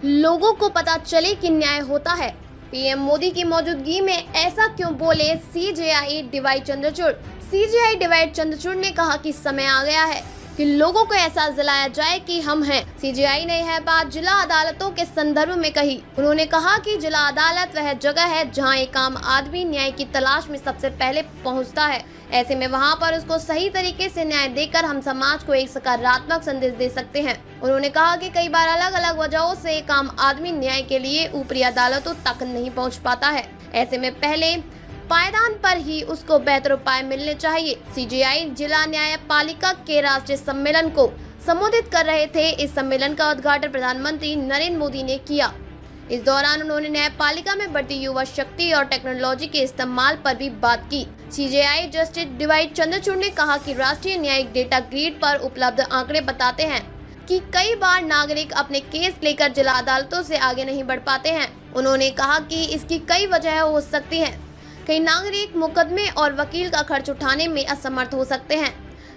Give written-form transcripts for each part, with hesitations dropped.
लोगों को पता चले कि न्याय होता है। पीएम मोदी की मौजूदगी में ऐसा क्यों बोले CJI DY Chandrachud. CJI DY Chandrachud ने कहा कि समय आ गया है कि लोगों को एहसास दिलाया जाए कि हम हैं। सीजेआई ने यह बात जिला अदालतों के संदर्भ में कही। उन्होंने कहा कि जिला अदालत वह जगह है जहां एक आम आदमी न्याय की तलाश में सबसे पहले पहुंचता है। ऐसे में वहां पर उसको सही तरीके से न्याय देकर हम समाज को एक सकारात्मक संदेश दे सकते हैं। उन्होंने कहा कि कई बार अलग अलग वजहों से एक आम आदमी न्याय के लिए ऊपरी अदालतों तक नहीं पहुँच पाता है। ऐसे में पहले पायदान पर ही उसको बेहतर उपाय मिलने चाहिए। सीजेआई जिला न्यायपालिका के राष्ट्रीय सम्मेलन को संबोधित कर रहे थे। इस सम्मेलन का उद्घाटन प्रधानमंत्री नरेंद्र मोदी ने किया। इस दौरान उन्होंने न्यायपालिका में बढ़ती युवा शक्ति और टेक्नोलॉजी के इस्तेमाल पर भी बात की। सीजेआई जस्टिस डीवाई चंद्रचूड़ ने कहा कि राष्ट्रीय न्यायिक डेटा ग्रिड पर उपलब्ध आंकड़े बताते हैं कि कई बार नागरिक अपने केस लेकर जिला अदालतों से आगे नहीं बढ़ पाते हैं। उन्होंने कहा कि इसकी कई वजह हो सकती हैं। कई नागरिक मुकदमे और वकील का खर्च उठाने में असमर्थ हो सकते हैं।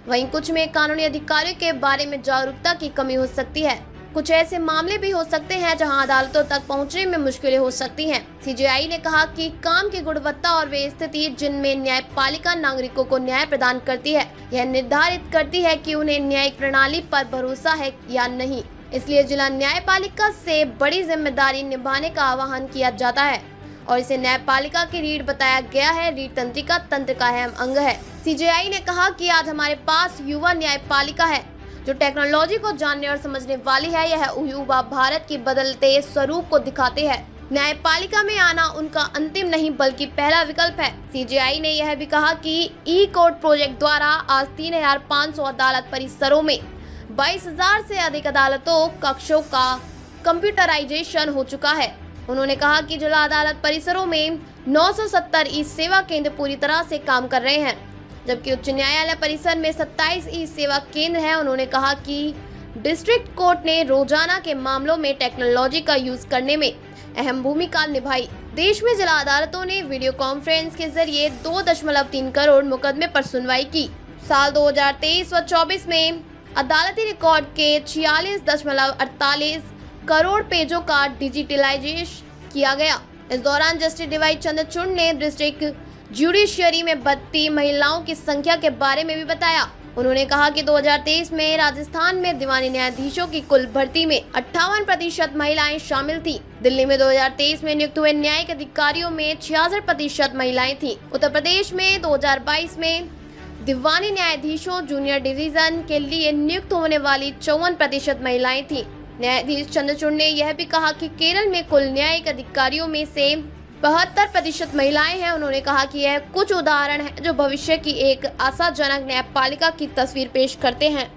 वहीं कुछ में कानूनी अधिकारियों के बारे में जागरूकता की कमी हो सकती है। कुछ ऐसे मामले भी हो सकते हैं जहां अदालतों तक पहुंचने में मुश्किलें हो सकती हैं। सीजेआई ने कहा कि काम की गुणवत्ता और वे स्थिति जिनमें न्यायपालिका नागरिकों को न्याय प्रदान करती है, यह निर्धारित करती है कि उन्हें न्यायिक प्रणाली पर भरोसा है या नहीं। इसलिए जिला न्यायपालिका से बड़ी जिम्मेदारी निभाने का आह्वान किया जाता है और इसे न्यायपालिका की रीढ़ बताया गया है। रीढ़ तंत्रिका तंत्र का अहम अंग है। सीजेआई ने कहा कि आज हमारे पास युवा न्यायपालिका है जो टेक्नोलॉजी को जानने और समझने वाली है। यह युवा भारत के बदलते स्वरूप को दिखाते हैं। न्यायपालिका में आना उनका अंतिम नहीं बल्कि पहला विकल्प है। सीजेआई ने यह भी कहा कि ई कोर्ट प्रोजेक्ट द्वारा आज 3500 अदालत परिसरों में 22,000 से अधिक अदालतों कक्षों का कंप्यूटराइजेशन हो चुका है। उन्होंने कहा कि जिला अदालत परिसरों में 970 ई सेवा केंद्र पूरी तरह से काम कर रहे हैं, जबकि उच्च न्यायालय परिसर में 27 ई सेवा केंद्र हैं। उन्होंने कहा कि डिस्ट्रिक्ट कोर्ट ने रोजाना के मामलों में टेक्नोलॉजी का यूज करने में अहम भूमिका निभाई। देश में जिला अदालतों ने वीडियो कॉन्फ्रेंस के जरिए 2.3 करोड़ मुकदमे पर सुनवाई की। साल 2023 व 24 में अदालती रिकॉर्ड के 46.48 करोड़ पेजों का डिजिटलाइजेशन किया गया। इस दौरान जस्टिस डीवाई चंद्रचूड़ ने डिस्ट्रिक्ट जुडिशरी में बढ़ती महिलाओं की संख्या के बारे में भी बताया। उन्होंने कहा कि 2023 में राजस्थान में दीवानी न्यायाधीशों की कुल भर्ती में 58% महिलाएं शामिल थी। दिल्ली में 2023 में नियुक्त हुए न्यायिक अधिकारियों में 66% महिलाएं थीं। उत्तर प्रदेश में 2022 में दीवानी न्यायाधीशों जूनियर डिवीजन के लिए नियुक्त होने वाली 54% महिलाएं थीं। न्यायाधीश चंद्रचूड़ ने यह भी कहा कि केरल में कुल न्यायिक अधिकारियों में से 72% महिलाएं हैं। उन्होंने कहा कि यह कुछ उदाहरण हैं जो भविष्य की एक आशाजनक न्यायपालिका की तस्वीर पेश करते हैं।